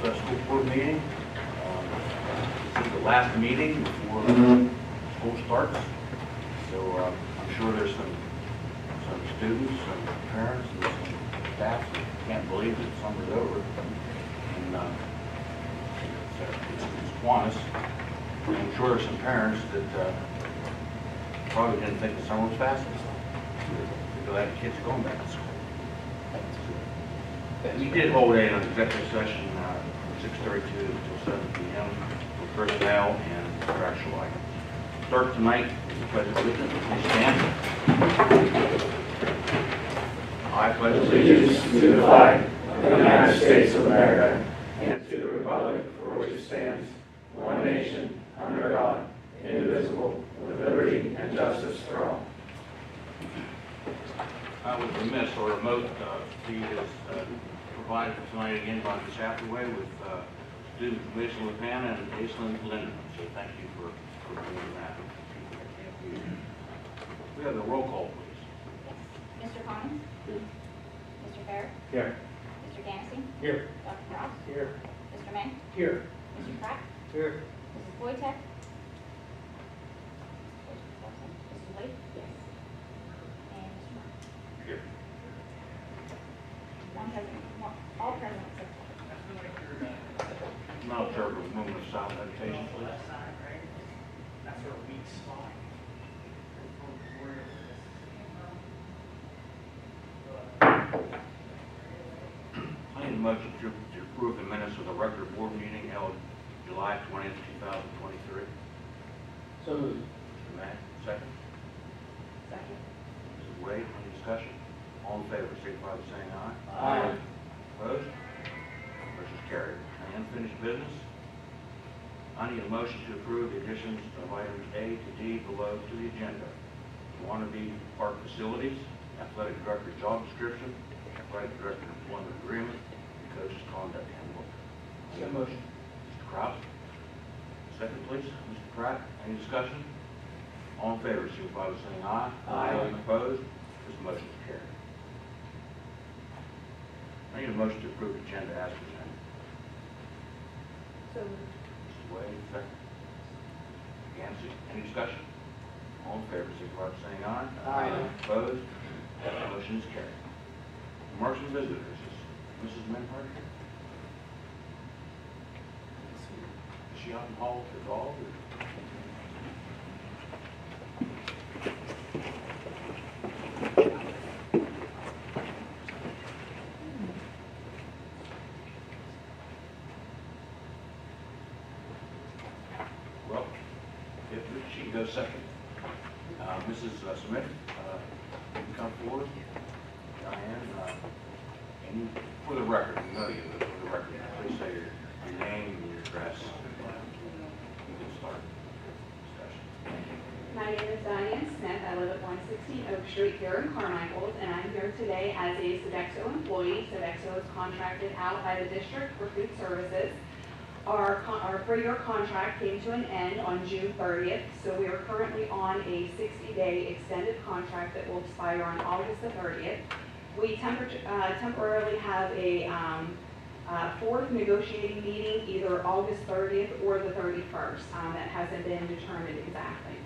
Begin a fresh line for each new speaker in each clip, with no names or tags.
school board meeting. This is the last meeting before school starts. So I'm sure there's some students, some parents, and some staff that can't believe that summer's over. And it's Kiwanis. And I'm sure there's some parents that probably didn't think the summer was fast enough. They're glad the kids are going back to school. We did hold an executive session from 6:32 until 7 p.m. for personnel and contractual items. Start tonight with the pledge of allegiance. Please stand. I pledge
Allegiance to the flag of the United States of America and to the republic for which it stands, one nation, under God, indivisible, with liberty and justice for all.
I was remiss, or remote feed is provided tonight again by Ms. Hathaway with students from Mason LaPana and Aislinn Linden. So thank you for doing that. We have the roll call, please.
Mr. Collins? Mr. Fair?
Here.
Mr. Gansey?
Here.
Dr. Ross?
Here.
Mr. May?
Here.
Mr. Pratt?
Here.
Mrs. Wojtek? Mrs. Wade? Yes. And Mr. Martin?
Here.
One president, all present except
Now observe a moment of silent meditation, please.
That's our weak spot.
I need a motion to approve the minutes of the regular board meeting held July 20th, 2023.
So moved.
Mr. May, second.
second.
Mrs. Wade, any discussion? All in favor, signify by saying aye.
Aye.
Opposed? Motion's carried. Any unfinished business? I need a motion to approve the additions of items A to D below to the agenda. Wannabe Park Facilities, Athletic Director Job Description, Athletic Director Employment Agreement, and Coach's Conduct Handbook.
Second motion.
Mr. Kraus? Second, please. Mr. Pratt, any discussion? All in favor, signify by saying aye.
Aye.
Opposed? This motion is carried. I need a motion to approve the agenda as presented.
So moved.
Mrs. Wade, second. Gansey, any discussion? All in favor, signify by saying aye.
Aye.
Opposed? That motion is carried. Remarks and visitors, is Mrs. Menhart here? Is she out in the hall with the dog? or- Well, if she can go second. Mrs. Smith, you can come forward. Diane, and for the record, we know you, but for the record, please say your name and your address. You can start discussion.
My name is Diane Smith. I live at 116 Oak Street here in Carmichael, and I'm here today as a Sodexo employee. Sodexo is contracted out by the district for food services. Our 3-year contract came to an end on June 30th, so we are currently on a 60-day extended contract that will expire on August the 30th. We temporarily have a fourth negotiating meeting, either August 30th or the 31st. That hasn't been determined exactly.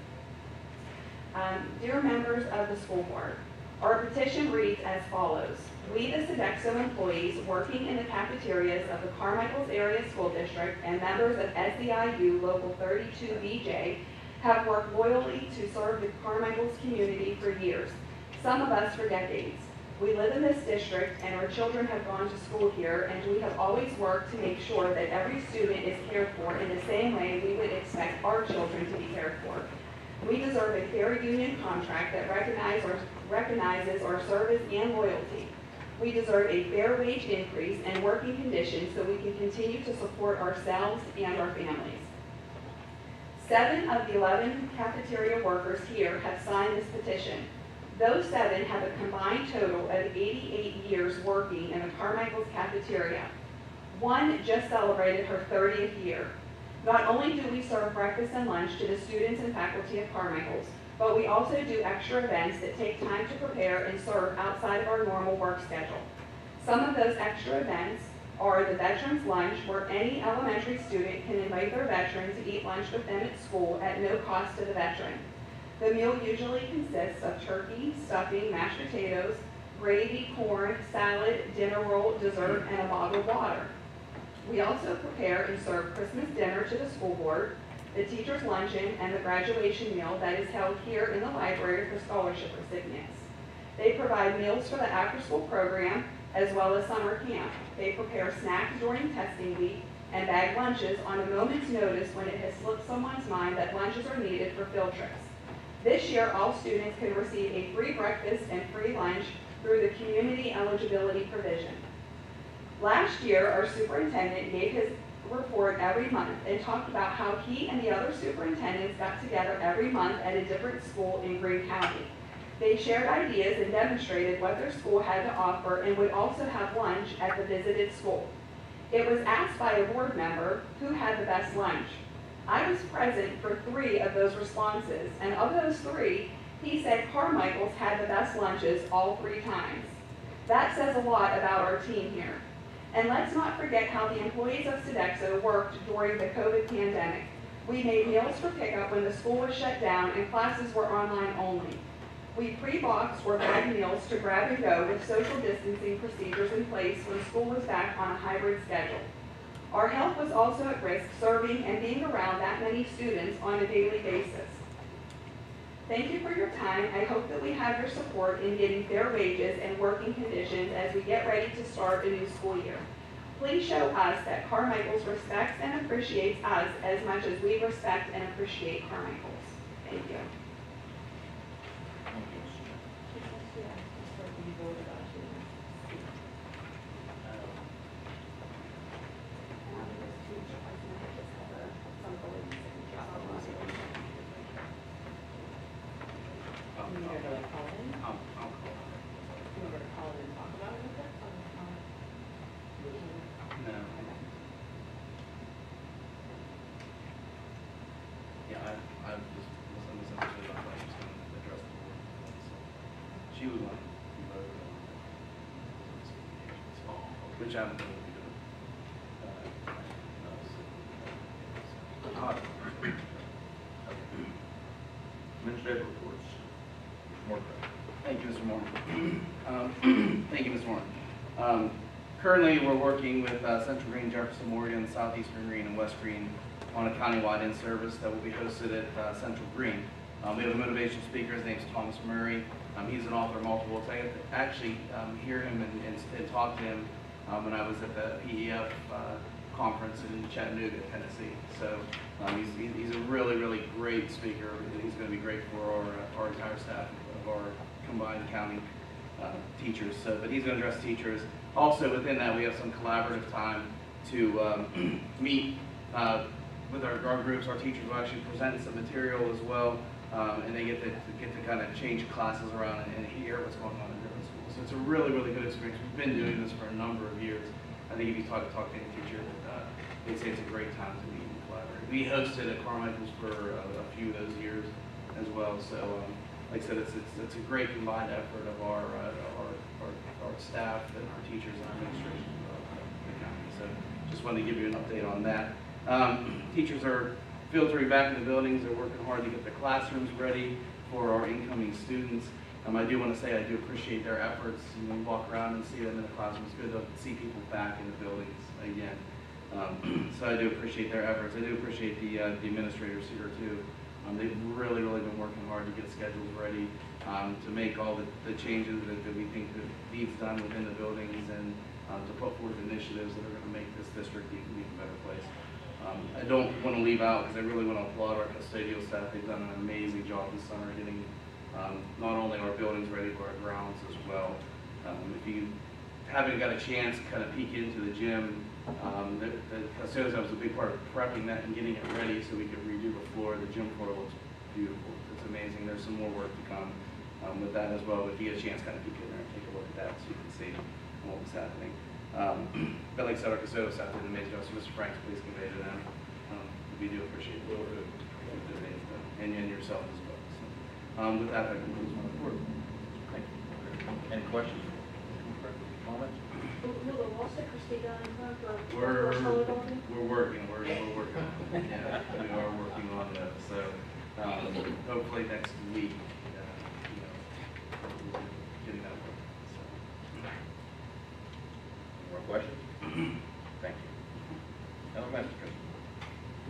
Dear members of the school board, our petition reads as follows. We, the Sodexo employees working in the cafeterias of the Carmichael's Area School District and members of SEIU Local 32BJ, have worked loyally to serve the Carmichael's community for years, some of us for decades. We live in this district and our children have gone to school here, and we have always worked to make sure that every student is cared for in the same way we would expect our children to be cared for. We deserve a fair union contract that recognizes our service and loyalty. We deserve a fair wage increase and working conditions so we can continue to support ourselves and our families. 7 of the 11 cafeteria workers here have signed this petition. Those 7 have a combined total of 88 years working in the Carmichael's cafeteria. One just celebrated her 30th year. Not only do we serve breakfast and lunch to the students and faculty of Carmichael's, but we also do extra events that take time to prepare and serve outside of our normal work schedule. Some of those extra events are the Veterans Lunch, where any elementary student can invite their veteran to eat lunch with them at school at no cost to the veteran. The meal usually consists of turkey, stuffing, mashed potatoes, gravy, corn, salad, dinner roll, dessert, and a bottled water. We also prepare and serve Christmas dinner to the school board, the teacher's luncheon, and the graduation meal that is held here in the library for scholarship recipients. They provide meals for the after-school program as well as summer camp. They prepare snacks during testing week and bag lunches on a moment's notice when it has slipped someone's mind that lunches are needed for field trips. This year, all students can receive a free breakfast and free lunch through the community eligibility provision. Last year, our superintendent gave his report every month and talked about how he and the other superintendents got together every month at a different school in Greene County. They shared ideas and demonstrated what their school had to offer and would also have lunch at the visited school. It was asked by a board member who had the best lunch. I was present for 3 of those responses, and of those 3, he said Carmichael's had the best lunches all 3 times. That says a lot about our team here. And let's not forget how the employees of Sodexo worked during the COVID pandemic. We made meals for pickup when the school was shut down and classes were online only. We pre-boxed or bagged meals to grab and go with social distancing procedures in place when school was back on a hybrid schedule. Our health was also at risk serving and being around that many students on a daily basis. Thank you for your time. I hope that we have your support in getting fair wages and working conditions as we get ready to start a new school year. Please show us that Carmichael's respects and appreciates us as much as we respect and appreciate Carmichael's. Thank you.
Thank you, Mr.
I just misunderstood. I thought she was going to address the board. So she would like to be voted on, which I'm going to be doing.
Administrative reports. Mr. Morgan.
Thank you, Mr. Moore. Thank you, Mr. Moore. Currently, we're working with Central Green, Jefferson, Morgan, Southeastern Green, and West Green on a countywide in-service that will be hosted at Central Green. We have a motivational speaker. His name is Thomas Murray. He's an author of multiple books. I got to actually hear him and talk to him when I was at the PEF conference in Chattanooga, Tennessee. So he's a really, really great speaker. He's going to be great for our entire staff of our combined county teachers. But he's going to address teachers. Also within that, we have some collaborative time to meet with our groups. Our teachers will actually present some material as well, and they get to kind of change classes around and hear what's going on in different schools. So it's a really, really good experience. We've been doing this for a number of years. I think if you talk to any teacher, they'd say it's a great time to meet and collaborate. We hosted at Carmichael's for a few of those years as well. So like I said, it's a great combined effort of our staff and our teachers and our administration of the county. So just wanted to give you an update on that. Teachers are filtering back in the buildings. They're working hard to get their classrooms ready for our incoming students. I do want to say I do appreciate their efforts. You walk around and see them in the classroom. It's good to see people back in the buildings again. So I do appreciate their efforts. I do appreciate the administrators here too. They've really, really been working hard to get schedules ready, to make all the changes that we think that needs done within the buildings, and to put forth initiatives that are going to make this district an even better place. I don't want to leave out, because I really want to applaud our custodial staff. They've done an amazing job this summer getting not only our buildings ready, but our grounds as well. If you haven't got a chance to kind of peek into the gym, the custodial was a big part of prepping that and getting it ready so we could redo the floor. The gym floor looks beautiful. It's amazing. There's some more work to come with that as well. But if you get a chance, kind of peek in there and take a look at that so you can see what was happening. But like I said, our custodial staff did an amazing job. So Mr. Franks, please convey to them. We do appreciate the work that they've done, and yourself as well. So, with that concludes my report.
Thank you. Any questions? Comments?
Will the wall stickers be done in time for?
We're
solar building?
working on it. Yeah, we are working on that, so, hopefully next week, we'll be getting that work, so.
Any more questions? Thank you. Mr. Christian.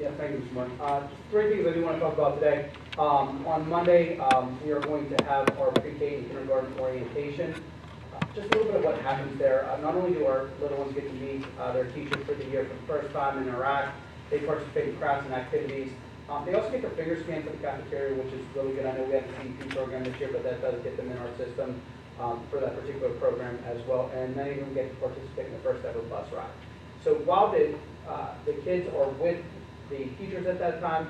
Yeah, thank you, Mr. Martin. Just three things I do want to talk about today. On Monday, we are going to have our pre-K and kindergarten orientation. Just a little bit of what happens there. Not only do our little ones get to meet their teacher for the year for the first time and interact, they participate in crafts and activities. They also get their finger scanned for the cafeteria, which is really good. I know we have the CEP program this year, but that does get them in our system for that particular program as well. And many of them get to participate in the first ever bus ride. So while the kids are with the teachers at that time,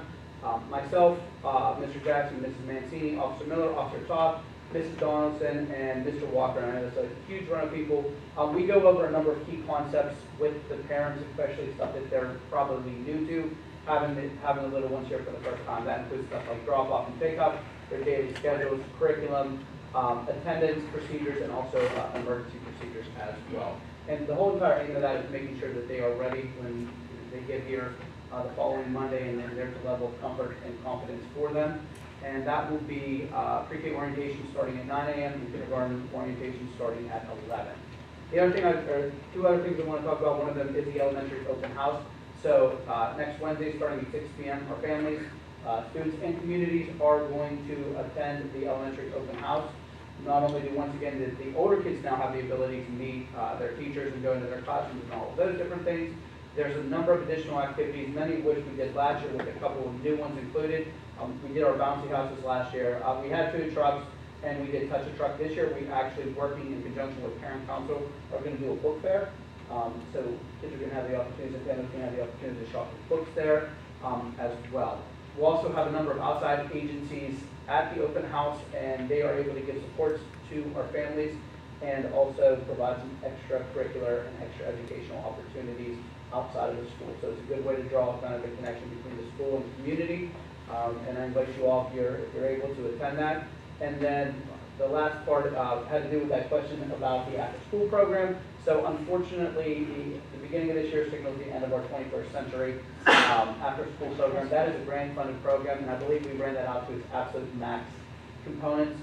myself, Mr. Jackson, Mrs. Mancini, Officer Miller, Officer Todd, Mrs. Donaldson, and Mr. Walker. And I know it's a huge run of people. We go over a number of key concepts with the parents, especially stuff that they're probably new to, having the little ones here for the first time. That includes stuff like drop-off and pick-up, their daily schedules, curriculum, attendance procedures, and also emergency procedures as well. And the whole entire aim of that is making sure that they are ready when they get here the following Monday, and then there's a level of comfort and confidence for them. And that will be pre-K orientation starting at 9 a.m. and kindergarten orientation starting at 11. The other thing, two other things I want to talk about. One of them is the elementary open house. So next Wednesday, starting at 6 p.m., our families, students, and communities are going to attend the elementary open house. Not only do, once again, the older kids now have the ability to meet their teachers and go into their classrooms and all of those different things. There's a number of additional activities, many of which we did last year with a couple of new ones included. We did our bouncy houses last year. We had food trucks, and we did touch a truck this year. We actually, working in conjunction with parent council, are going to do a book fair. So kids are going to have the opportunity, and families are going to have the opportunity to shop for books there as well. We'll also have a number of outside agencies at the open house, and they are able to give supports to our families and also provide some extracurricular and extra educational opportunities outside of the school. So it's a good way to draw kind of a connection between the school and the community. And I invite you all if you're able to attend that. And then the last part had to do with that question about the after-school program. So unfortunately, the beginning of this year signals the end of our 21st century after-school program. That is a grant-funded program, and I believe we ran that out to its absolute max components.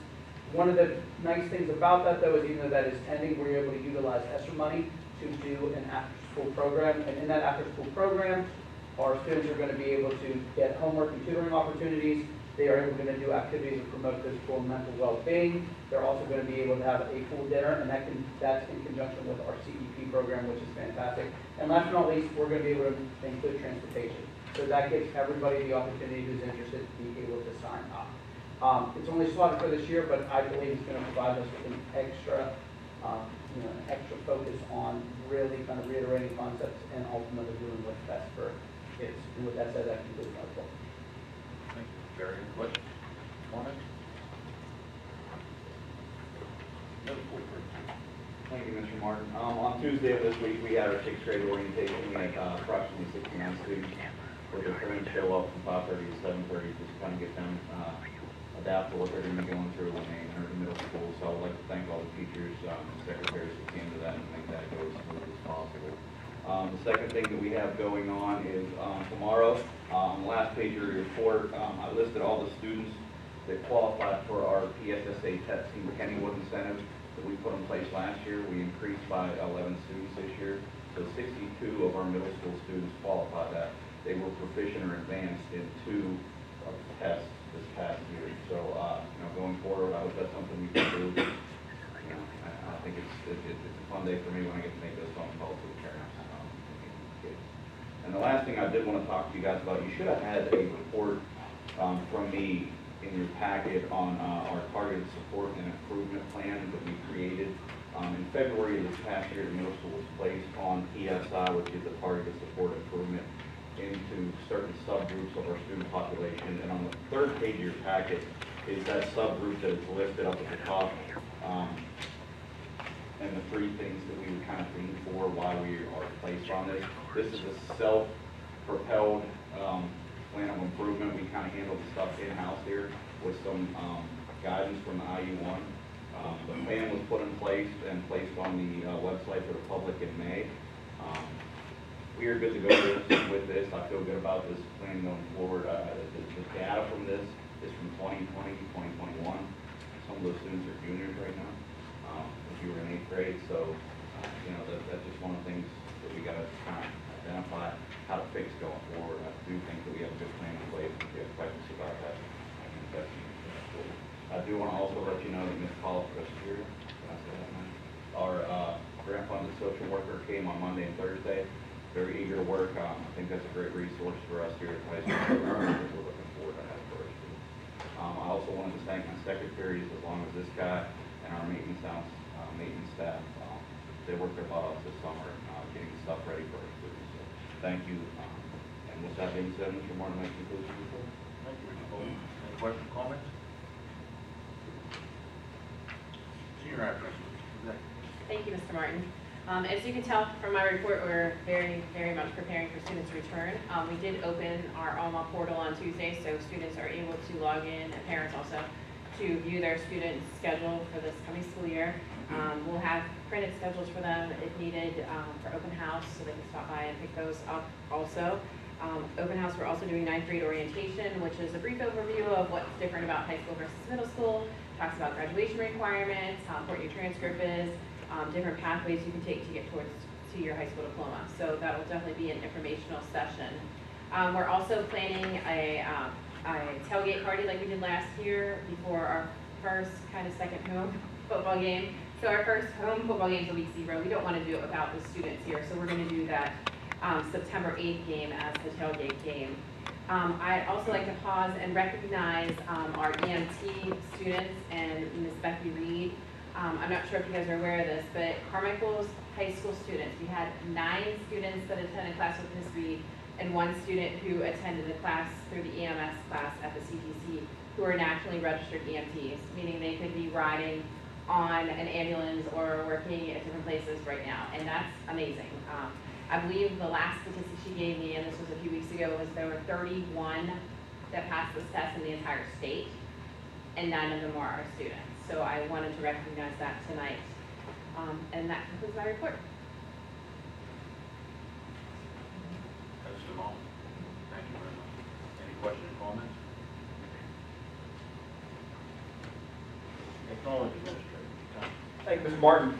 One of the nice things about that, though, is even though that is ending, we're able to utilize ESSER money to do an after-school program. And in that after-school program, our students are going to be able to get homework and tutoring opportunities. They are able to do activities that promote physical and mental well-being. They're also going to be able to have a full dinner, and that's in conjunction with our CEP program, which is fantastic. And last but not least, we're going to be able to include transportation. So that gives everybody the opportunity who's interested to be able to sign up. It's only slotted for this year, but I believe it's going to provide us with an extra focus on really kind of reiterating concepts and ultimately doing what's best for kids. And with that said, that concludes my report.
Thank you. Very good question. Comments?
Thank you, Mr. Martin. On Tuesday of this week, we had our 6th grade orientation. We had approximately 69 students with their parents show up from 5:30 to 7:30 just to kind of get them adapt to what they're going to be going through when they enter the middle school. So I would like to thank all the teachers and secretaries that came to that and make that go as smooth as possible. The second thing that we have going on is tomorrow, on the last page of your report, I listed all the students that qualified for our PSSA testing Kennywood incentive that we put in place last year. We increased by 11 students this year. So 62 of our middle school students qualified that. They were proficient or advanced in 2 of the tests this past year. So, going forward, I hope that's something we can do. I think it's a fun day for me when I get to make those phone calls to the parents and kids. And the last thing I did want to talk to you guys about, you should have had a report from me in your packet on our targeted support and improvement plan that we created. In February of this past year, the middle school was placed on PSI, which is the targeted support improvement, into certain subgroups of our student population. And on the 3rd page of your packet is that subgroup that is listed up at the top, and the 3 things that we would kind of lean for why we are placed on this. This is a self-propelled plan of improvement. We kind of handle the stuff in-house here with some guidance from the IU1. The plan was put in place and placed on the website for the public in May. We are good to go with this. I feel good about this plan going forward. The data from this is from 2020, 2021. Some of those students are juniors right now, if you were in 8th grade. So, that's just one of the things that we got to kind of identify how to fix going forward. I do think that we have a good plan in place. If you have questions about that, I think that's cool. I do want to also let you know that Ms. Paula Presbyterian, our grant funded social worker, came on Monday and Thursday. Very eager to work. I think that's a great resource for us here at high school. We're looking forward to that for our students. I also wanted to thank my secretaries, as long as this guy, and our maintenance staff. They worked their butt off this summer getting stuff ready for our students. So thank you. And with that being said, Mr. Martin, that concludes the report.
Thank you, Mr. Bowles. Any questions, comments? Senior High Principal.
Thank you, Mr. Martin. As you can tell from my report, we're very, very much preparing for students' return. We did open our Alma portal on Tuesday, so students are able to log in, and parents also, to view their student schedule for this coming school year. We'll have printed schedules for them if needed for open house, so they can stop by and pick those up also. Open house, we're also doing 9th grade orientation, which is a brief overview of what's different about high school versus middle school, talks about graduation requirements, how important your transcript is, different pathways you can take to get to your high school diploma. So that will definitely be an informational session. We're also planning a tailgate party like we did last year before our first kind of second home football game. So our first home football game is week 0. We don't want to do it without the students here, so we're going to do that September 8th game as the tailgate game. I'd also like to pause and recognize our EMT students and Ms. Becky Reed. I'm not sure if you guys are aware of this, but Carmichael's high school students, we had 9 students that attended class with Ms. Reed and 1 student who attended the class through the EMS class at the CTC who are nationally registered EMTs, meaning they could be riding on an ambulance or working at different places right now, and that's amazing. I believe the last statistic she gave me, and this was a few weeks ago, was there were 31 that passed this test in the entire state, and 9 of them were our students. So I wanted to recognize that tonight. And that concludes my report.
That's the moment. Thank you very much. Any questions or comments? Technology Administrator, Tom.
Thank you, Mr. Martin.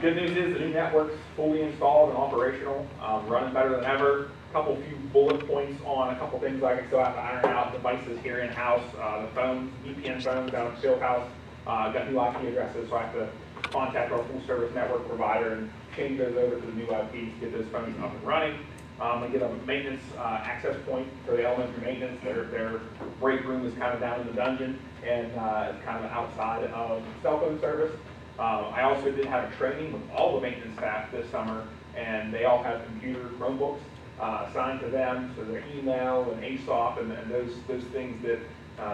Good news is the new network's fully installed and operational, running better than ever. A few bullet points on a couple things like I still have to iron out devices here in-house, the phones, VPN phones down at Fieldhouse, got new IP addresses, so I have to contact our full-service network provider and change those over to the new IPs to get those phones up and running. I get a maintenance access point for the elementary maintenance. Their break room is kind of down in the dungeon and it's kind of outside of cell phone service. I also did have a training with all the maintenance staff this summer, and they all have computer Chromebooks assigned to them, so their email and ASOP and those things that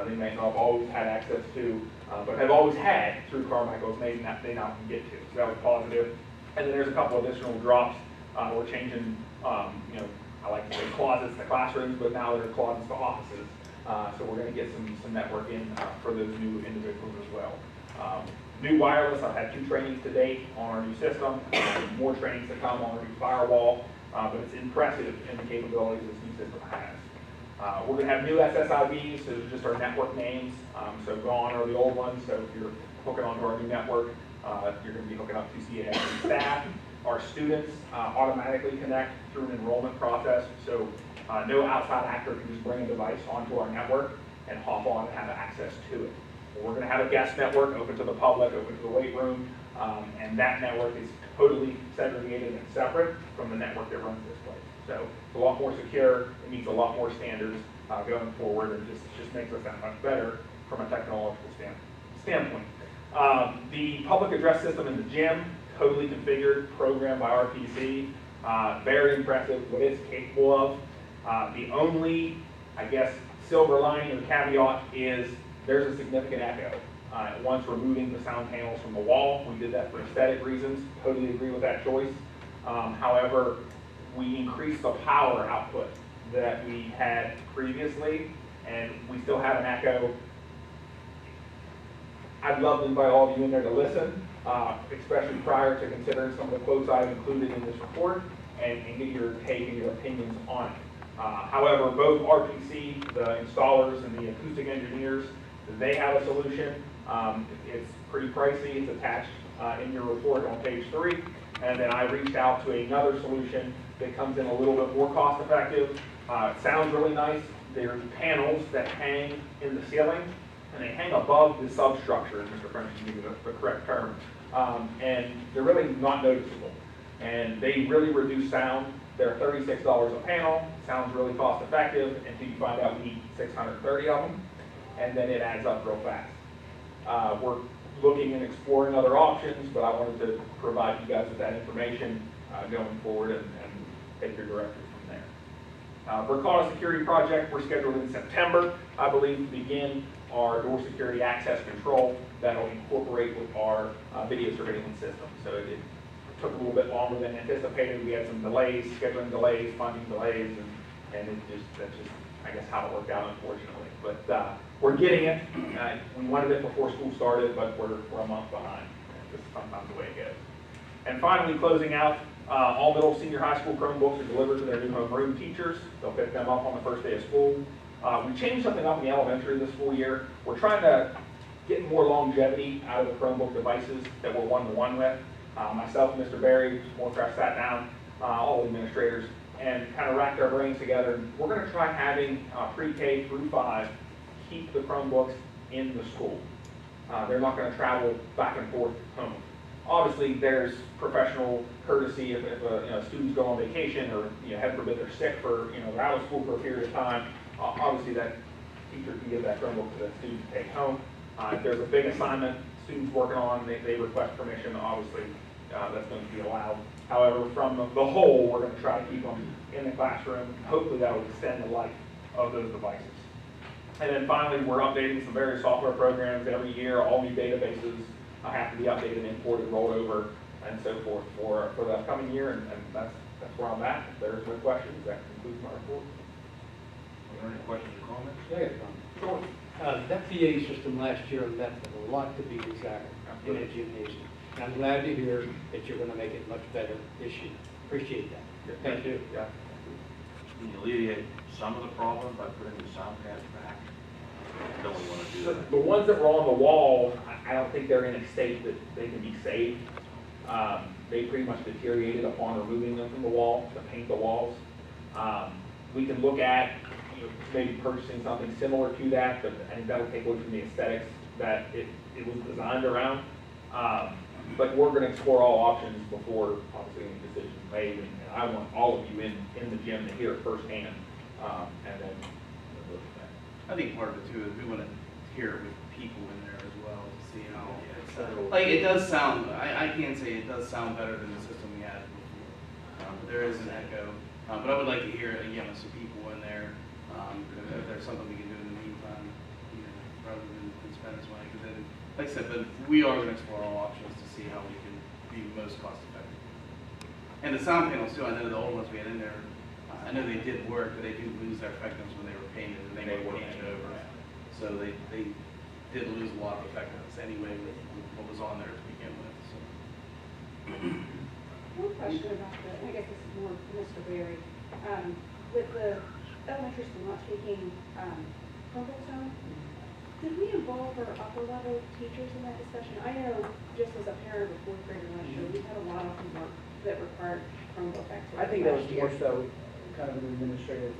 they may not have always had access to, but have always had through Carmichael's, they now can get to. So that was positive. And then there's a couple additional drops. We're changing, I like to say closets to classrooms, but now there are closets to offices. So we're going to get some networking for those new individuals as well. New wireless, I've had 2 trainings to date on our new system, more trainings to come on our new firewall, but it's impressive in the capabilities this new system has. We're going to have new SSIDs, so just our network names, so gone are the old ones, so if you're hooking onto our new network, you're going to be hooking up to CAHS staff. Our students automatically connect through an enrollment process, so no outside actor can just bring a device onto our network and hop on and have access to it. We're going to have a guest network open to the public, open to the weight room, and that network is totally segregated and separate from the network that runs this place. So it's a lot more secure, it meets a lot more standards going forward, and just makes us that much better from a technological standpoint. The public address system in the gym, totally configured, programmed by RPC, very impressive what it's capable of. The only, I guess, silver lining or caveat is there's a significant echo. Once removing the sound panels from the wall, we did that for aesthetic reasons, totally agree with that choice. However, we increased the power output that we had previously, and we still have an echo. I'd love to invite all of you in there to listen, especially prior to considering some of the quotes I've included in this report and get your take and your opinions on it. However, both RPC, the installers, and the acoustic engineers, they have a solution. It's pretty pricey. It's attached in your report on page 3. And then I reached out to another solution that comes in a little bit more cost effective. It sounds really nice. There's panels that hang in the ceiling, and they hang above the substructure, Mr. French can give you the correct term. And they're really not noticeable. And they really reduce sound. They're $36 a panel. Sounds really cost effective until you find out we need 630 of them, and then it adds up real fast. We're looking and exploring other options, but I wanted to provide you guys with that information going forward and take your directive from there. Berkana Security Project, we're scheduled in September, I believe, to begin our door security access control that'll incorporate with our video surveillance system. So it took a little bit longer than anticipated. We had some delays, scheduling delays, funding delays, and that's just, I guess, how it worked out, unfortunately. But we're getting it. We wanted it before school started, but we're a month behind. This is sometimes the way it goes. And finally, closing out, all middle, senior high school Chromebooks are delivered to their new homeroom teachers. They'll pick them up on the first day of school. We changed something up in the elementary this school year. We're trying to get more longevity out of the Chromebook devices that we're one-to-one with. Myself and Mr. Berry, Moorcraft, sat down, all the administrators, and kind of racked our brains together. We're going to try having pre-K through 5 keep the Chromebooks in the school. They're not going to travel back and forth home. Obviously, there's professional courtesy if students go on vacation or, heaven forbid, they're sick for, they're out of school for a period of time. Obviously, that teacher can give that Chromebook to the student to take home. If there's a big assignment students working on, they request permission, obviously, that's going to be allowed. However, from the whole, we're going to try to keep them in the classroom. Hopefully, that will extend the life of those devices. And then finally, we're updating some various software programs every year. All new databases have to be updated, imported, rolled over, and so forth for the upcoming year. And that's where I'm at. If there's no questions, that concludes my report.
Are there any questions or comments?
Yeah, Tom. That PA system last year left a lot to be desired in that gymnasium. And I'm glad to hear that you're going to make it much better this year. Appreciate that. Thank you.
Yeah.
Can you alleviate some of the problem by putting the sound pads back? Don't we want to do that?
The ones that were on the wall, I don't think they're in a state that they can be saved. They pretty much deteriorated upon removing them from the wall to paint the walls. We can look at maybe purchasing something similar to that, but I think that'll take away from the aesthetics that it was designed around. But we're going to explore all options before obviously any decision is made, and I want all of you in the gym to hear it firsthand, and then we'll go from there.
I think part of it too is we want to hear it with people in there as well to see how it's, like it does sound, I can say it does sound better than the system we had before. There is an echo, but I would like to hear it again with some people in there. If there's something we can do in the meantime, rather than spend this money. Because then, like I said, but we are going to explore all options to see how we can be most cost effective. And the sound panels too, I know the old ones we had in there, I know they did work, but they do lose their effectiveness when they were painted and they were painted over. So they did lose a lot of effectiveness anyway with what was on there to begin with. So.
One question about the, I guess this is more for Mr. Berry. With the elementary school not taking Chromebooks home, did we involve our upper level teachers in that discussion? I know, just as a parent of a fourth grader last year, we had a lot of homework that required Chromebook activity.
I think that was
last year.
more so kind of an administrative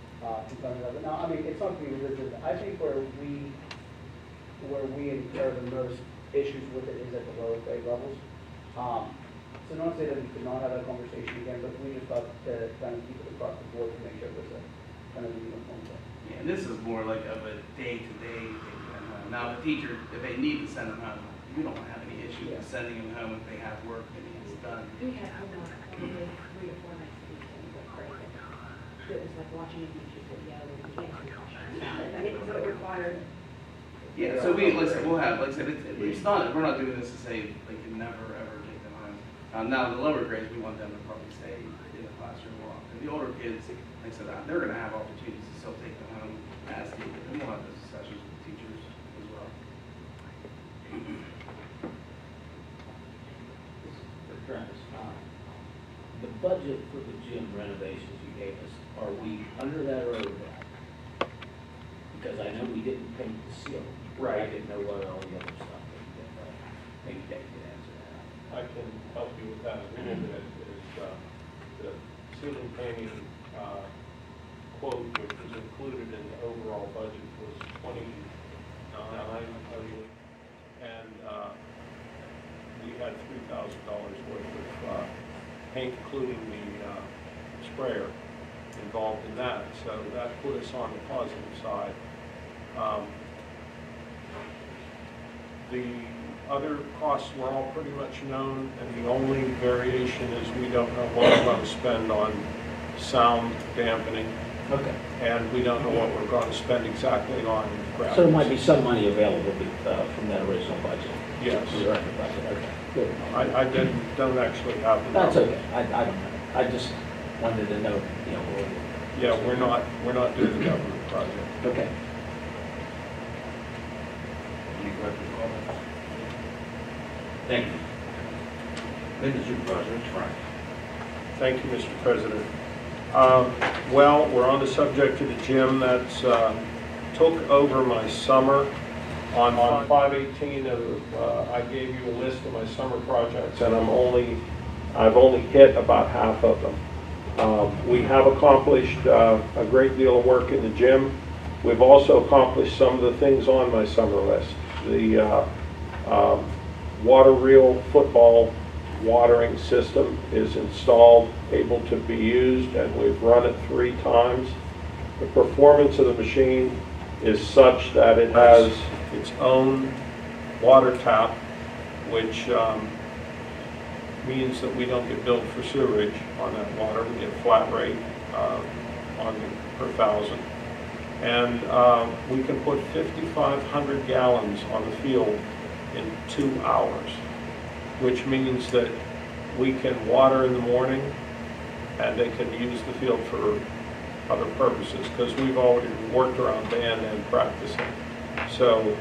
component of it. Now, I mean, it's not to be rigid. I think where we incur the most issues with it is at the lower grade levels. So not to say that we could not have that conversation again, but we just thought to kind of keep it across the board to make sure it was a kind of a uniform thing.
Yeah, and this is more like of a day-to-day thing. Now, the teacher, if they need to send them home, we don't have any issue with sending them home if they have work that needs done.
We had homework probably 3 to 4 nights a week in the grade. It was like watching a YouTube video and answering questions. I mean, so it required.
Yeah, so we, like I said, we'll have, like I said, it's not, we're not doing this to say they can never, ever take them home. Now, the lower grades, we want them to probably stay in the classroom more often. The older kids, like I said, they're going to have opportunities to still take them home as needed, and we'll have those sessions with the teachers as well.
premise. The budget for the gym renovations you gave us, are we under that or over that? Because I know we didn't paint the ceiling.
Right.
I didn't know what all the other stuff that you did, but maybe Dave could answer that.
I can help you with that a little bit, is the ceiling painting quote, which was included in the overall budget, was $29, I believe. And we had $3,000 worth of paint, including the sprayer, involved in that. So that put us on the positive side. The other costs were all pretty much known, and the only variation is we don't know what we're going to spend on sound dampening,
Okay.
and we don't know what we're going to spend exactly on graphics.
So there might be some money available from that original budget?
Yes.
The record budget, okay. Good.
I don't actually have the
That's
number.
okay, I don't know. I just wanted to know, you know, where
Yeah, we're not doing the government project.
okay.
Any questions or comments?
Thank you.
Then the Supervisor, Frank.
Thank you, Mr. President. Well, we're on the subject of the gym. That's took over my summer. On 5/18 I gave you a list of my summer projects, and I've only hit about half of them. We have accomplished a great deal of work in the gym. We've also accomplished some of the things on my summer list. The water reel football watering system is installed, able to be used, and we've run it 3 times. The performance of the machine is such that it has its own water tap, which means that we don't get billed for sewage on that water. We get a flat rate on the per thousand. And we can put 5,500 gallons on the field in 2 hours, which means that we can water in the morning and they can use the field for other purposes, because we've already worked around band and practicing. So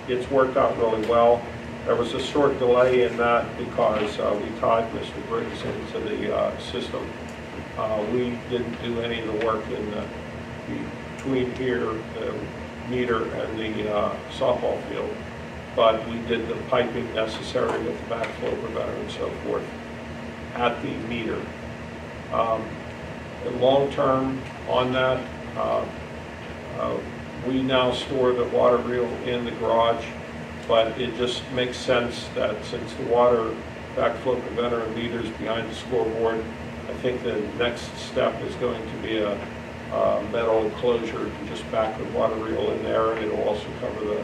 it's worked out really well. There was a short delay in that because we tied Mr. Briggs into the system. We didn't do any of the work in between here, the meter, and the softball field, but we did the piping necessary with the backflow preventer and so forth at the meter. The long term on that, we now store the water reel in the garage, but it just makes sense that since the water backflow preventer and meters behind the scoreboard, I think the next step is going to be a metal enclosure to just back the water reel in there, and it'll also cover the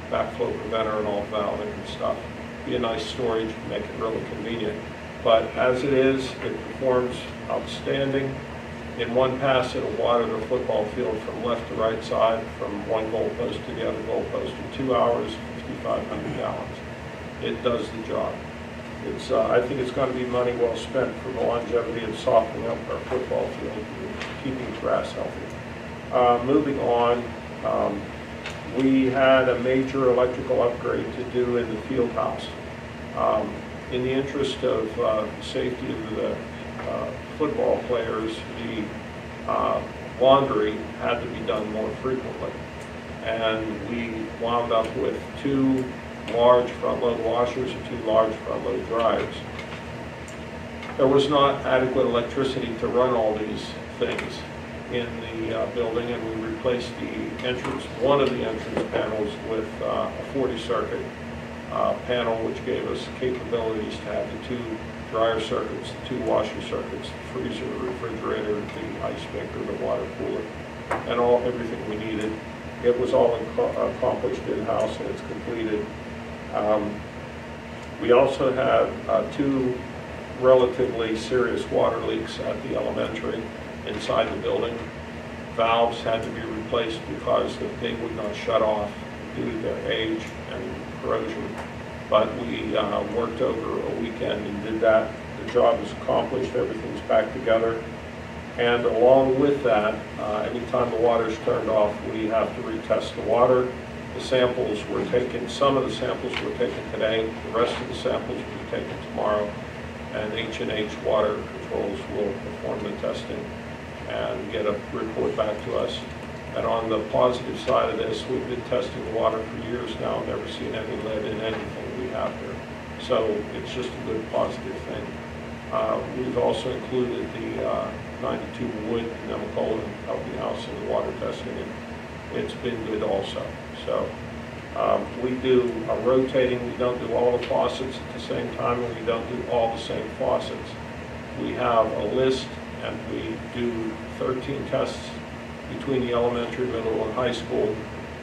backflow preventer and all valving and stuff. Be a nice storage, make it really convenient. But as it is, it performs outstanding. In one pass, it'll water the football field from left to right side, from one goalpost to the other goalpost in 2 hours, 5,500 gallons. It does the job. It's, I think it's going to be money well spent for the longevity of softening up our football field and keeping grass healthy. Moving on, we had a major electrical upgrade to do in the field house. In the interest of safety of the football players, the laundry had to be done more frequently. And we wound up with 2 large front-load washers and 2 large front-load dryers. There was not adequate electricity to run all these things in the building, and we replaced the entrance, one of the entrance panels, with a 40-circuit panel, which gave us capabilities to have the 2 dryer circuits, the 2 washer circuits, the freezer, the refrigerator, the ice maker, the water cooler, and everything we needed. It was all accomplished in-house, and it's completed. We also had 2 relatively serious water leaks at the elementary inside the building. Valves had to be replaced because they would not shut off due to their age and corrosion. But we worked over a weekend and did that. The job is accomplished, everything's back together. And along with that, anytime the water's turned off, we have to retest the water. The samples were taken, some of the samples were taken today, the rest of the samples will be taken tomorrow, and H&H Water Controls will perform the testing and get a report back to us. And on the positive side of this, we've been testing the water for years now, never seen any lead in anything we have here. So it's just a good positive thing. We've also included the 92 Wood in Nemacolin Healthy House in the water testing, and it's been good also. So we do a rotating, we don't do all the faucets at the same time, and we don't do all the same faucets. We have a list, and we do 13 tests between the elementary, middle, and high school,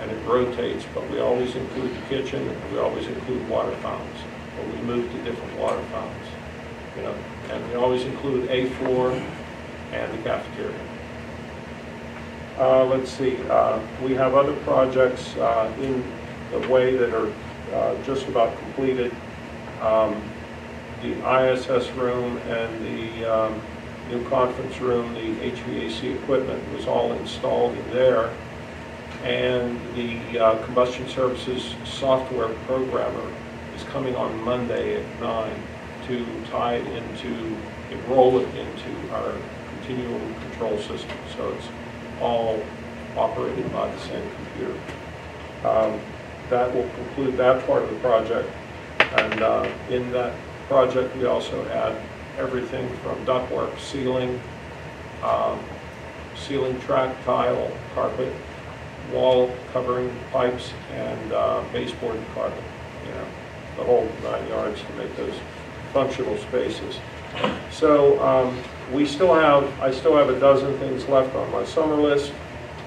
and it rotates, but we always include the kitchen, and we always include water fountains, but we move to different water fountains, you know, and we always include a floor and the cafeteria. Let's see, we have other projects in the way that are just about completed. The ISS room and the new conference room, the HVAC equipment was all installed in there. And the combustion services software programmer is coming on Monday at 9 to tie it into, enroll it into our continuum control system. So it's all operated by the same computer. That will conclude that part of the project. And in that project, we also add everything from ductwork, ceiling, ceiling track, tile, carpet, wall covering, pipes, and baseboard and carpet. You know, the whole 9 yards to make those functional spaces. So I still have a dozen things left on my summer list,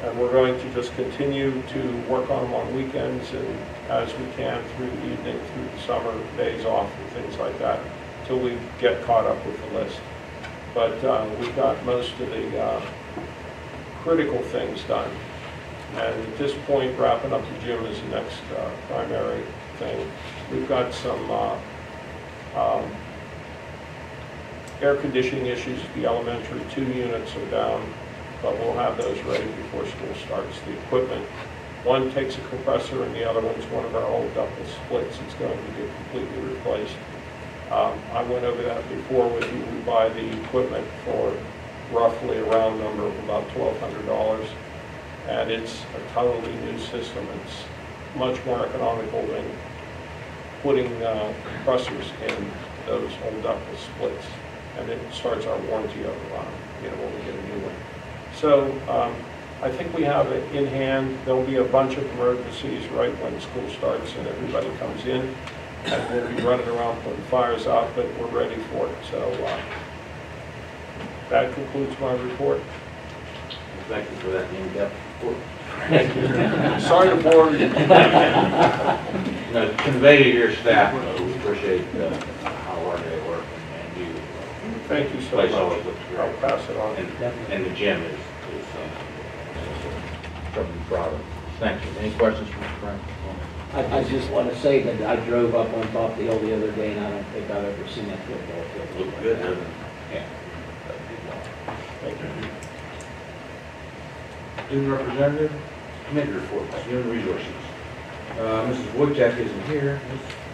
and we're going to just continue to work on them on weekends and as we can through the evening, through the summer days off and things like that, until we get caught up with the list. But we've got most of the critical things done. And at this point, wrapping up the gym is the next primary thing. We've got some air conditioning issues at the elementary. 2 units are down, but we'll have those ready before school starts. The equipment, one takes a compressor and the other one's one of our old ductless splits. It's going to get completely replaced. I went over that before with you. We buy the equipment for roughly a round number of about $1,200. And it's a totally new system. It's much more economical than putting compressors in those old ductless splits. And it starts our warranty over when we get a new one. So I think we have it in hand. There'll be a bunch of emergencies right when school starts and everybody comes in. And we'll be running around putting fires out, but we're ready for it. So that concludes my report.
Thank you for that in-depth report.
Sorry to bore you.
No, convey to your staff, we appreciate how hard they work, and you.
Thank you so
Place
much.
always looks great.
I'll pass it on.
And the gym is something proud of. Thank you. Any questions from Mr. Frank?
I just want to say that I drove up on top of the hill the other day, and I don't think I've ever seen that football field.
Look good, doesn't it? Yeah.
Thank you.
Student representative, committee report, human resources. Mrs. Wojcik isn't here.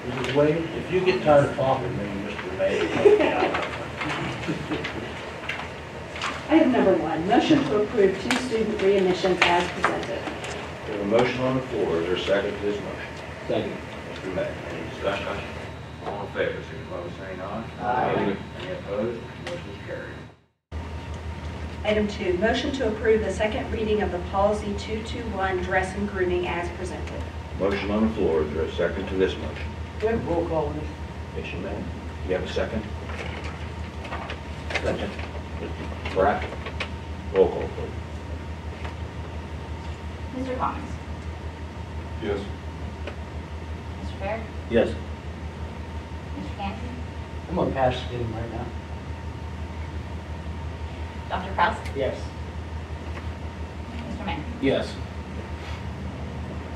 Mrs. Wade, if you get tired of talking, maybe Mr. May.
Item number 1, motion to approve 2 student readmissions as presented.
We have a motion on the floor. Is there a second to this motion?
Second.
Mr. May, any discussion? All in favor, signify by saying aye.
Aye.
Any opposed? Motion is carried.
Item 2, motion to approve the second reading of the policy 221 dress and grooming as presented.
Motion on the floor. Is there a second to this motion?
Do we have a roll call on this?
Yes, you may. You have a second? Second. Mr. Pratt? Roll call, please.
Mr. Cox?
Yes.
Mr. Fair?
Yes.
Mr. Gansey?
I'm going to pass it in right now.
Dr. Kraus?
Yes.
Mr. May?
Yes.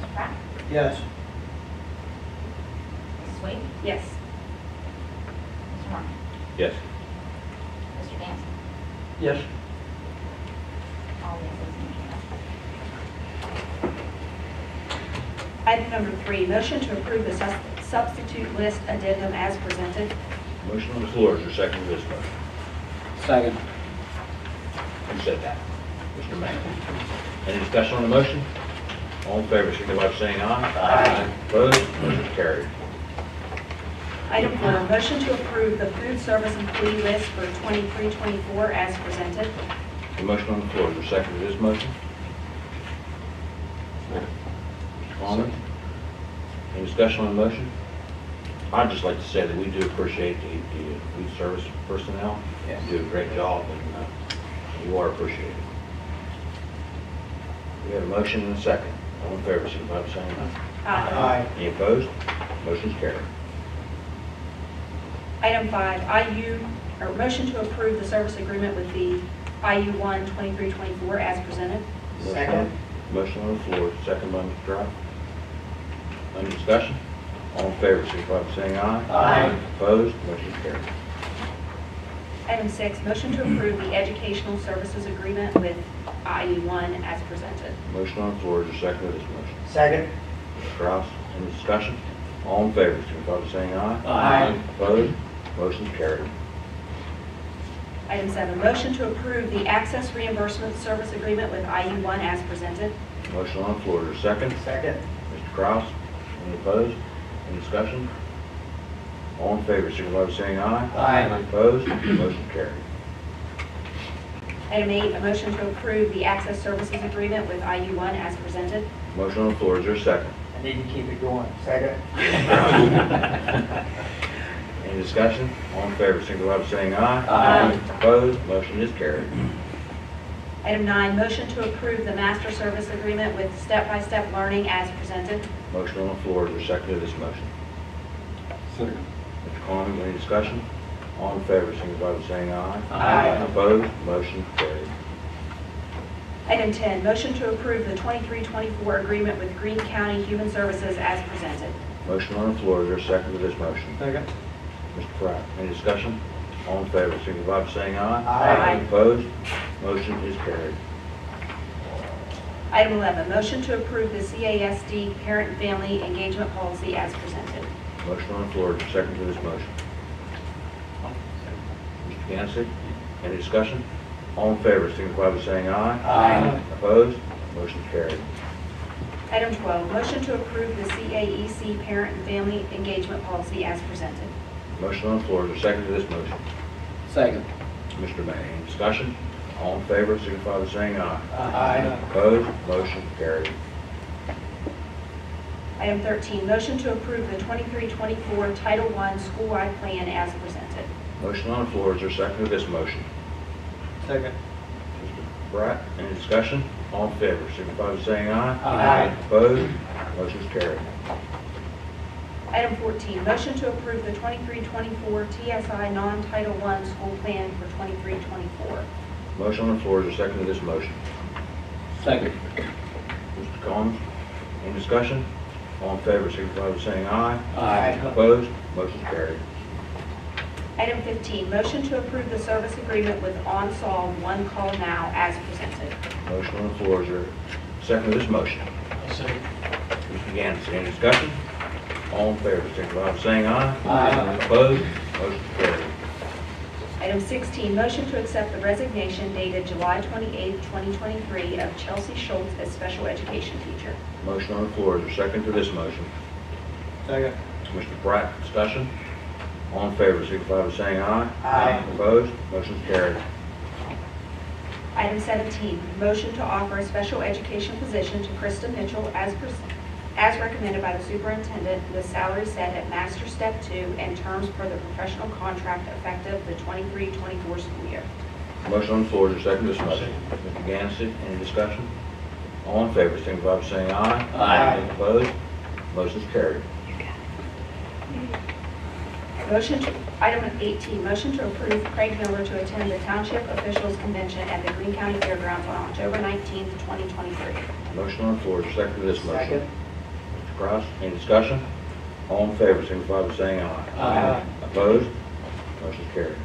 Mr. Pratt?
Yes.
Mrs. Wade?
Yes.
Mr. Norman?
Yes.
Mr. Gansey?
Yes.
All yeses, motion passes.
Item number 3, motion to approve the substitute list addendum as presented.
Motion on the floor, is there a second to this motion?
Second.
Who said that? Mr. Mayor. Any discussion on the motion? All in favor, signify by saying aye. Aye. Opposed? Motion carried.
Item 4, motion to approve the food service employee list for 23-24 as presented.
The motion on the floor, is there a second to this motion? Mr. Coleman? Any discussion on the motion? I'd just like to say that we do appreciate the food service personnel.
Yes.
You do a great job, and you are appreciated. We have a motion and a second. All in favor, signify by saying aye. Any opposed? Motion's carried.
Item 5, motion to approve the service agreement with the IU1 23-24 as presented.
Second.
Motion on the floor, second by Mr. Trout. Any discussion? All in favor, signify by saying aye.
Aye.
Opposed? Motion's carried.
Item 6, motion to approve the educational services agreement with IU1 as presented.
Motion on the floor, is there a second to this motion?
Second.
Mr. Kraus, any discussion? All in favor, signify by saying aye.
Aye.
Opposed? Motion's carried.
Item 7, motion to approve the access reimbursement service agreement with IU1 as presented.
Motion on the floor, is there a second?
Second.
Mr. Kraus, any opposed? Any discussion? All in favor, signify by saying aye.
Aye.
Opposed? Motion carried.
Item 8, a motion to approve the access services agreement with IU1 as presented.
Motion on the floor, is there a second?
I need to keep it going. Second.
Any discussion? All in favor, signify by saying aye.
Aye.
Opposed? Motion is carried.
Item 9, motion to approve the master service agreement with step-by-step learning as presented.
Motion on the floor, is there a second to this motion?
Second.
Mr. Coleman, any discussion? All in favor, signify by saying aye.
Aye.
Opposed? Motion carried.
Item 10, motion to approve the 23-24 agreement with Greene County Human Services as presented.
Motion on the floor, is there a second to this motion?
Second.
Mr. Pratt, any discussion? All in favor, signify by saying aye.
Aye.
Opposed? Motion is carried.
Item 11, motion to approve the CASD parent and family engagement policy as presented.
Motion on the floor, is there a second to this motion? Mr. Gansey, any discussion? All in favor, signify by saying aye.
Aye.
Opposed? Motion carried.
Item 12, motion to approve the CAEC parent and family engagement policy as presented.
Motion on the floor, is there a second to this motion?
Second.
Mr. May, any discussion? All in favor, signify by saying aye.
Aye.
Opposed? Motion carried.
Item 13, motion to approve the 23-24 Title I school-wide plan as presented.
Motion on the floor, is there a second to this motion?
Second.
Mr. Pratt, any discussion? All in favor, signify by saying aye.
Aye.
Opposed? Motion's carried.
Item 14, motion to approve the 23-24 TSI non-Title I school plan for 23-24.
Motion on the floor, is there a second to this motion?
Second.
Mr. Combs, any discussion? All in favor, signify by saying aye.
Aye.
Opposed? Motion's carried.
Item 15, motion to approve the service agreement with OnSol One Call Now as presented.
Motion on the floor, is there a second to this motion?
Second.
Mr. Gansey, any discussion? All in favor, signify by saying aye.
Aye.
Opposed? Motion carried.
Item 16, motion to accept the resignation dated July 28, 2023 of Chelsea Schultz as special education teacher.
Motion on the floor, is there a second to this motion?
Second.
Mr. Pratt, discussion? All in favor, signify by saying aye.
Aye.
Opposed? Motion's carried.
Item 17, motion to offer a special education position to Krista Mitchell as recommended by the superintendent with salary set at Master Step 2 and terms per the professional contract effective the 23-24 school year.
Motion on the floor, is there a second to this motion? Mr. Gansey, any discussion? All in favor, signify by saying aye.
Aye.
Opposed? Motion's carried.
Item 18, motion to approve Craig Miller to attend the Township Officials Convention at the Greene County Fairgrounds on October 19th, 2023.
Motion on the floor, is there a second to this motion?
Second.
Mr. Cross, any discussion? All in favor, signify by saying aye.
Aye.
Opposed? Motion's carried.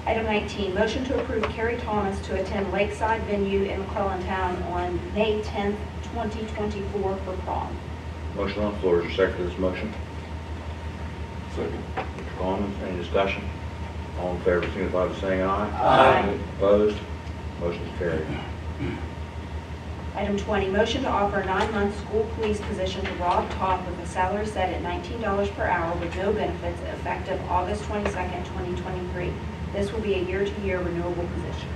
Item 19, motion to approve Carrie Thomas to attend Lakeside Venue in McClellan Town on May 10th, 2024 for prom.
Motion on the floor, is there a second to this motion?
Second.
Mr. Coleman, any discussion? All in favor, signify by saying aye.
Aye.
Opposed? Motion is carried.
Item 20, motion to offer a 9-month school police position to Rob Topp with a salary set at $19 per hour with no benefits effective August 22nd, 2023. This will be a year-to-year renewable position.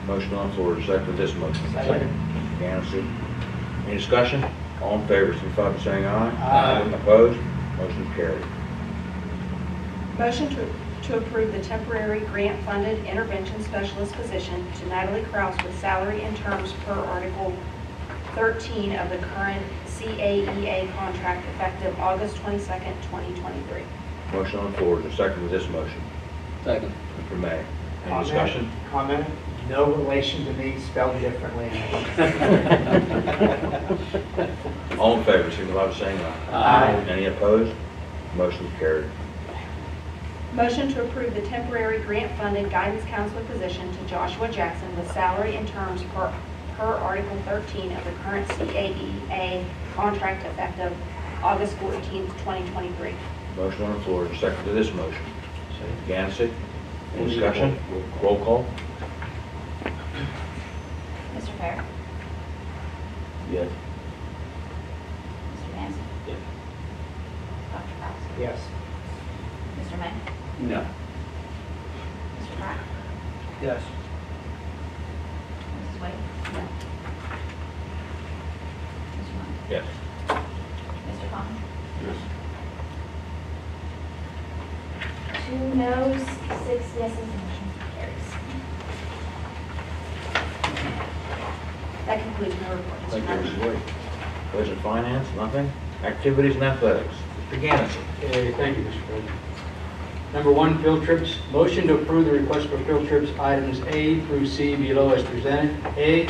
Motion on the floor, is there a second to this motion?
Second.
Mr. Gansey, any discussion? All in favor, signify by saying aye.
Aye.
Opposed? Motion is carried.
Motion to approve the temporary grant-funded intervention specialist position to Natalie Kraus with salary and terms per Article 13 of the current CAEA contract effective August 22nd, 2023.
Motion on the floor, is there a second to this motion?
Second.
Mr. May, any discussion?
Comment? No relation to me, spelled differently.
All in favor, signify by saying aye.
Aye.
Any opposed? Motion is carried.
Motion to approve the temporary grant-funded guidance counselor position to Joshua Jackson with salary and terms per Article 13 of the current CAEA contract effective August 14th, 2023.
Motion on the floor, is there a second to this motion? Gansey, any discussion? Roll call?
Mr. Fair?
Yes.
Mr. Gansey?
Yes.
Dr. Kraus?
Yes.
Mr. May?
No.
Mr. Pratt?
Yes.
Mrs. Wade?
No.
Mr. Martin?
Yes.
Mr. Coleman?
Yes.
2 noes, 6 yeses, and motion carries.
That concludes my report. Mr.
Thank you,
President.
Mrs. Wade. Budget and Finance, nothing. Activities and Athletics, Mr. Gansey.
Okay, thank you, Mr. President. Number 1, field trips. Motion to approve the request for field trips, items A through C below as presented. A,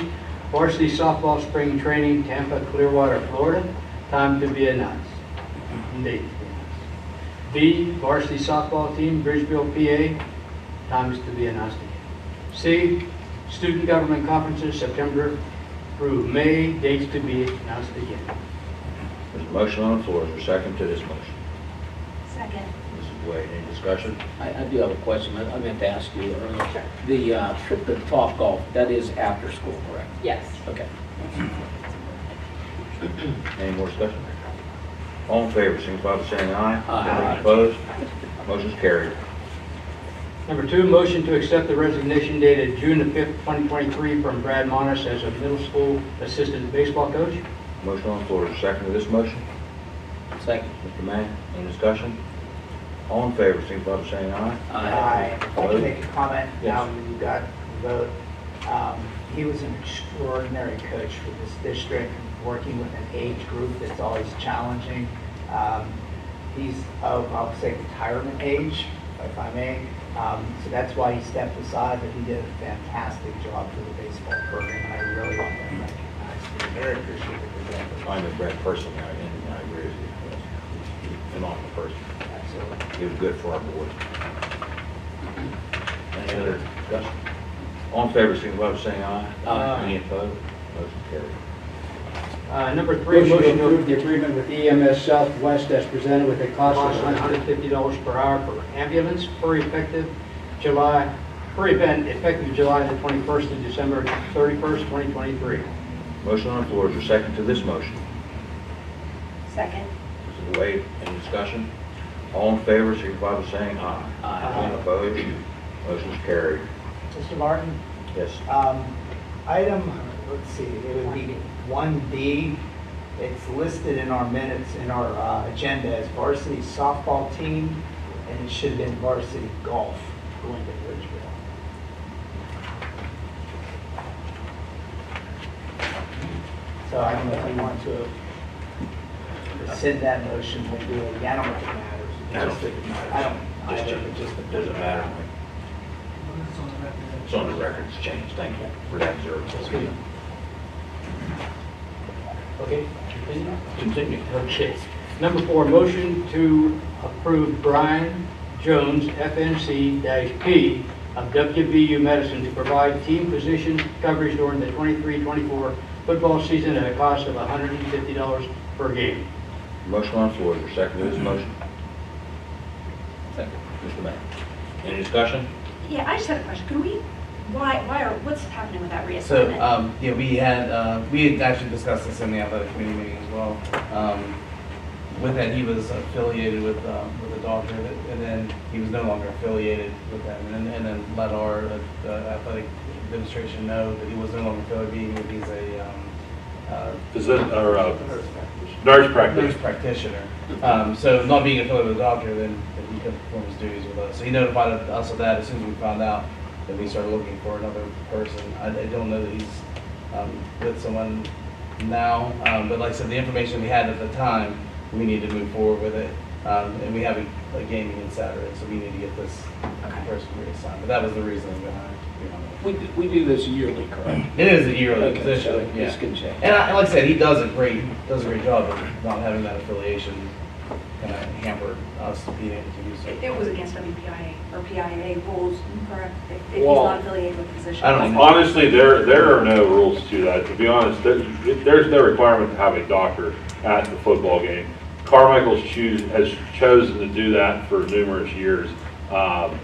varsity softball spring training, Tampa, Clearwater, Florida. Time to be announced. Date to be announced. B, varsity softball team, Bridgeville, PA. Times to be announced again. C, student government conferences, September through May. Dates to be announced again.
There's a motion on the floor, is there a second to this motion?
Second.
Mrs. Wade, any discussion?
I do have a question. I meant to ask you earlier. The trip to Top Golf, that is after school, correct?
Yes.
Okay.
Any more discussion? All in favor, signify by saying aye.
Aye.
Opposed? Motion is carried.
Number 2, motion to accept the resignation dated June the 5th, 2023 from Brad Monis as a middle school assistant baseball coach.
Motion on the floor, is there a second to this motion?
Second.
Mr. May, any discussion? All in favor, signify by saying aye.
I'd like to make a comment
Yes.
now when you got the vote. He was an extraordinary coach for this district, working with an age group that's always challenging. He's of, I'll say, retirement age, if I may. So that's why he stepped aside, but he did a fantastic job for the baseball program, and I really want to recognize him. Very appreciative of that.
I know Brad personally, I agree with you. He's a phenomenal person.
Absolutely.
He was good for our board. Any other discussion? All in favor, signify by saying aye.
Aye.
Any opposed? Motion carried.
Number 3, motion to approve the agreement with EMS Southwest as presented with a cost of $150 per hour for ambulance per event effective July the 21st to December 31st, 2023.
Motion on the floor, is there a second to this motion?
Second.
Mrs. Wade, any discussion? All in favor, signify by saying aye.
Aye.
Any opposed? Motion is carried.
Mr. Martin?
Yes.
Item, let's see, it would be 1D. It's listed in our minutes, in our agenda as varsity softball team, and it should have been varsity golf going to Bridgeville. So I don't know if you want to rescind that motion, we'll do it again. I don't know if it matters.
I don't think it matters.
I don't,
Just
either,
change
but just
it. Doesn't matter. It's on the record, it's changed. Thank you for that, sir.
Okay, continue?
Continue.
Okay. Number 4, motion to approve Brian Jones, FNC-P, of WVU Medicine to provide team position coverage during the 23-24 football season at a cost of $150 per game.
Motion on the floor, is there a second to this motion?
Second.
Mr. Mayor. Any discussion?
Yeah, I just had a question. Can we, what's happening with that
So,
reassignment?
yeah, we had actually discussed this in the athletic committee meeting as well. With that, he was affiliated with a doctor, and then he was no longer affiliated with them, and then let our athletic administration know that he was no longer affiliated, being that he's a
Nurse
nurse practitioner. So not being affiliated with a doctor, then he couldn't perform his duties with us. So he notified us of that as soon as we found out. Then we started looking for another person. I don't know that he's with someone now, but like I said, the information we had at the time, we need to move forward with it. And we have a game against Saturday, so we need to get this person reassigned. But that was the reasoning behind it.
We do this yearly, correct?
It is a yearly
Okay,
position.
so
Yeah.
this can change.
And like I said, he does a great job of not having that affiliation kind of hamper us being able to do so.
It was against WPIA or PIA rules, correct? If he's
Well,
not affiliated with the position.
I don't know.
Honestly, there are no rules to that. To be honest, there's no requirement to have a doctor at the football game. Carmichael's has chosen to do that for numerous years on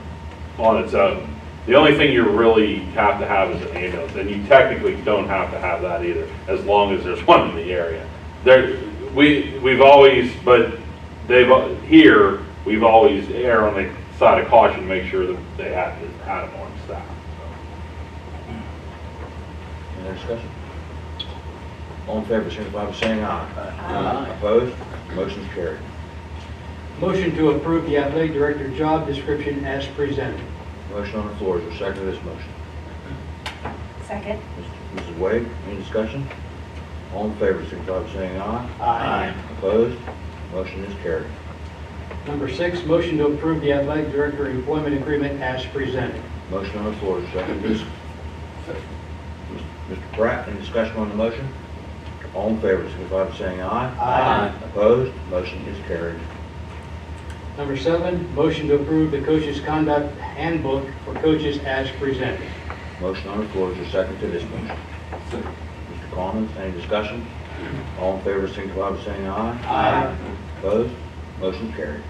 its own. The only thing you really have to have is an ambulance, and you technically don't have to have that either, as long as there's one in the area. We've always err on the side of caution to make sure that they have them on staff.
Any other discussion? All in favor, signify by saying aye.
Aye.
Opposed? Motion's carried.
Motion to approve the athletic director job description as presented.
Motion on the floor, is there a second to this motion?
Second.
Mrs. Wade, any discussion? All in favor, signify by saying aye.
Aye.
Opposed? Motion is carried.
Number 6, motion to approve the athletic director employment agreement as presented.
Motion on the floor, is there a second to this? Mr. Pratt, any discussion on the motion? All in favor, signify by saying aye.
Aye.
Opposed? Motion is carried.
Number 7, motion to approve the coach's conduct handbook for coaches as presented.
Motion on the floor, is there a second to this motion? Mr. Collins, any discussion? All in favor, signify by saying aye.
Aye.
Opposed? Motion carried.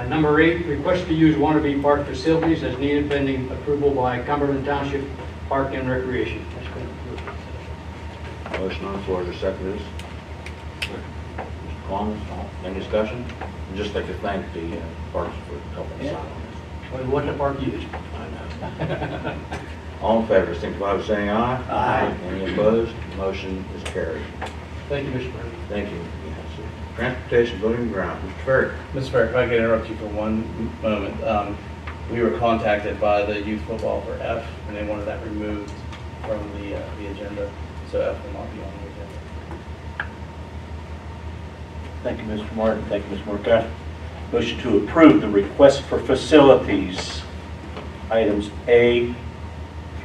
Number 8, request to use Wannabe Park facilities as needed pending approval by Cumberland Township Park and Recreation.
Motion on the floor, is there a second to this? Mr. Collins, any discussion? I'd just like to thank the Parks for helping us out on this.
What the park used.
All in favor, signify by saying aye.
Aye.
Any opposed? Motion is carried.
Thank you, Mr. President.
Thank you. Transportation, Building and Ground, Mr. Ferry.
Mr. Fair, if I could interrupt you for one moment. We were contacted by the youth football for F, and they wanted that removed from the agenda, so F will not be on the agenda.
Thank you, Mr. Martin. Thank you, Ms. Morca. Motion to approve the request for facilities, items A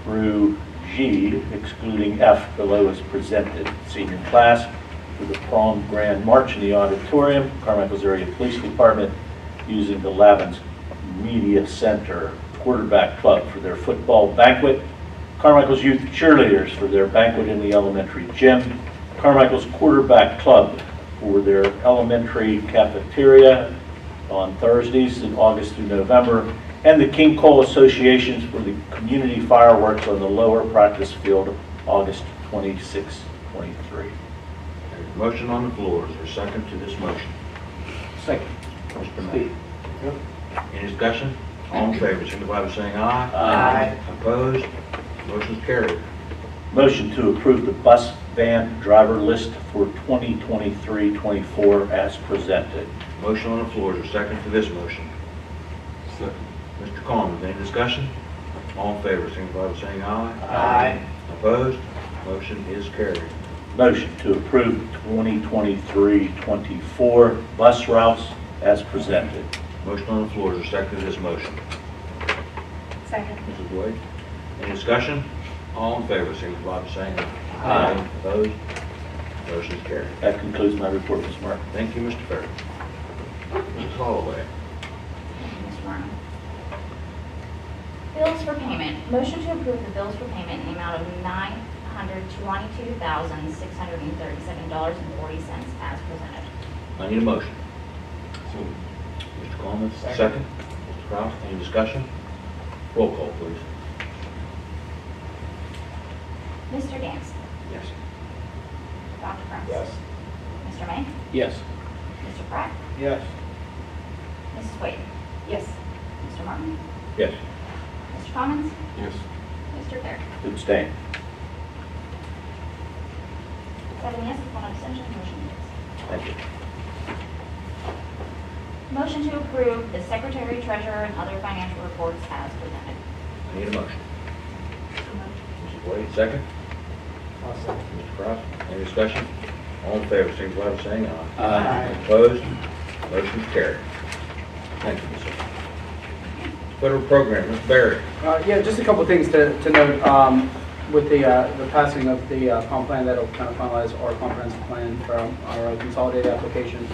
through G, excluding F below as presented. Senior class for the prom grand march in the auditorium, Carmichael's Area Police Department, using the Lavins Media Center, quarterback club for their football banquet, Carmichael's Youth Cheerleaders for their banquet in the elementary gym, Carmichael's quarterback club for their elementary cafeteria on Thursdays in August through November, and the King Cole Associations for the community fireworks on the lower practice field, August 26, 23.
Motion on the floor, is there a second to this motion?
Second.
Mr. Mayor. Any discussion? All in favor, signify by saying aye.
Aye.
Opposed? Motion's carried.
Motion to approve the bus van driver list for 2023-24 as presented.
Motion on the floor, is there a second to this motion? Second. Mr. Collins, any discussion? All in favor, signify by saying aye.
Aye.
Opposed? Motion is carried.
Motion to approve 2023-24 bus routes as presented.
Motion on the floor, is there a second to this motion?
Second.
Mrs. Boyd, any discussion? All in favor, signify by saying aye.
Aye.
Opposed? Motion is carried.
That concludes my report, Ms. Martin.
Thank you, Mr. Ferry. Mrs. Holloway.
Ms. Warren.
Bills for payment. Motion to approve the bills for payment in the amount of $922,637.40 as presented.
I need a motion. Mr. Coleman, second. Mr. Kraus, any discussion? Roll call, please.
Mr. Dance?
Yes.
Dr. Prince?
Yes.
Mr. May?
Yes.
Mr. Pratt?
Yes.
Mrs. Wade?
Yes.
Mr. Martin?
Yes.
Mr. Commons?
Yes.
Mr. Terry?
Abstain.
7 yes, 1 abstention, motion carries.
Thank you.
Motion to approve the secretary, treasurer, and other financial reports as presented.
I need a motion. Mrs. Wade, second. Mr. Cross, any discussion? All in favor, signify by saying aye.
Aye.
Opposed? Motion's carried. Thank you, Mr. Federal Program, Mr. Barry.
Yeah, just a couple of things to note. With the passing of the comp plan, that'll kind of finalize our comprehensive plan from our consolidated application.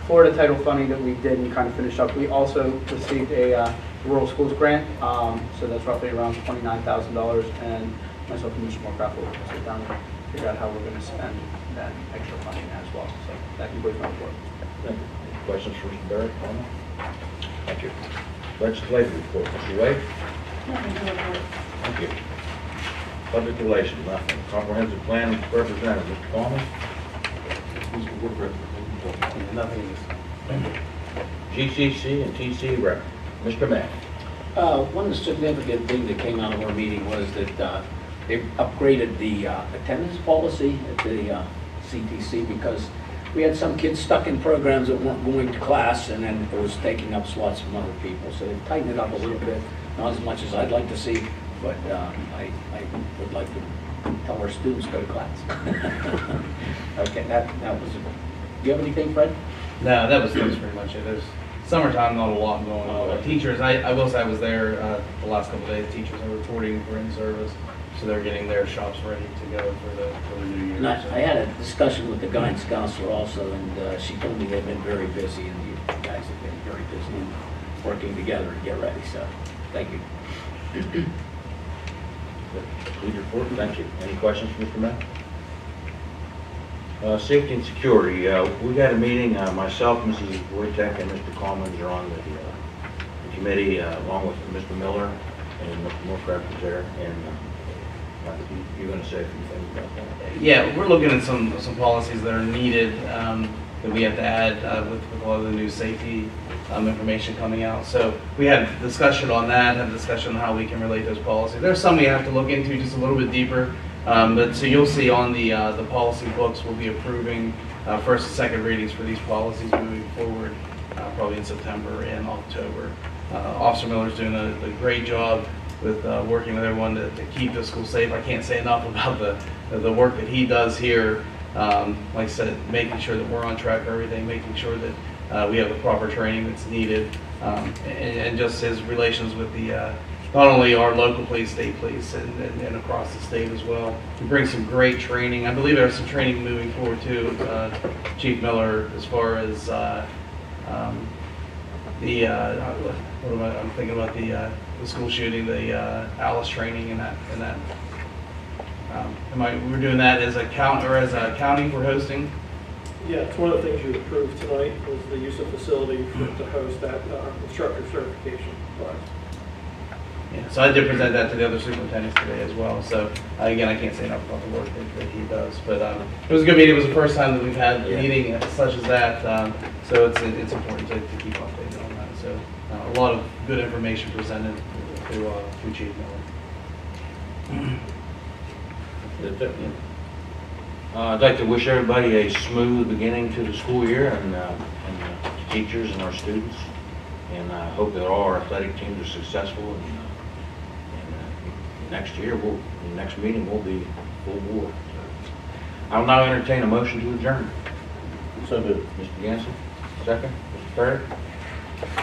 Florida title funding that we did and kind of finished up. We also received a rural schools grant, so that's roughly around $29,000, and myself and Mr. Moorcraft will sit down and figure out how we're going to spend that extra funding as well. So that concludes my report.
Thank you. Questions for Mr. Barry? Comment? Thank you. Legislative report, Mr. Wade. Thank you. Public relations, nothing. Comprehensive plan representative, Mr. Coleman.
Nothing in this.
GCC and TC rep, Mr. Mack.
One significant thing that came out of our meeting was that they upgraded the attendance policy at the CTC because we had some kids stuck in programs that weren't going to class, and then it was taking up slots from other people. So they've tightened it up a little bit, not as much as I'd like to see, but I would like to tell our students go to class. Okay, that was it. Do you have anything, Fred?
No, that was pretty much it. There's summertime, not a lot going on. But teachers, I will say I was there the last couple of days. Teachers are reporting for in-service, so they're getting their shops ready to go for the new year.
And I had a discussion with the guidance counselor also, and she told me they've been very busy, and you guys have been very busy and working together to get ready, so thank you.
Please report. Thank you. Any questions, Mr. Mack? Safety and security. We had a meeting. Myself, Mrs. Wojtek, and Mr. Coleman are on the committee, along with Mr. Miller and Mr. Moorcraft was there. And you're going to say a few things about that.
Yeah, we're looking at some policies that are needed that we have to add with a lot of the new safety information coming out. So we had a discussion on that, had a discussion on how we can relate those policies. There's some we have to look into just a little bit deeper. But so you'll see on the policy books, we'll be approving first and second readings for these policies moving forward, probably in September and October. Officer Miller's doing a great job with working with everyone to keep the school safe. I can't say enough about the work that he does here. Like I said, making sure that we're on track for everything, making sure that we have the proper training that's needed, and just his relations with the not only our local police, state police, and across the state as well. We bring some great training. I believe there's some training moving forward too, Chief Miller, as far as I'm thinking about the school shooting, the Alice training, and that. We're doing that as a county we're hosting.
Yeah, it's one of the things you approved tonight was the use of facility to host that instructor certification class.
Yeah, so I did present that to the other superintendents today as well. So again, I can't say enough about the work that he does. But it was a good meeting. It was the first time that we've had a meeting such as that. So it's important to keep updated on that. So a lot of good information presented through Chief Miller.
That's it. I'd like to wish everybody a smooth beginning to the school year, and the teachers and our students. And I hope that all our athletic teams are successful. And next year, the next meeting will be full board. I'll now entertain a motion to adjourn. So moved. Mr. Gansel, second. Mr. Perry.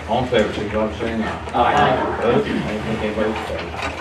All in favor, signify by saying aye.
Aye.
Opposed? I don't think anybody's opposed.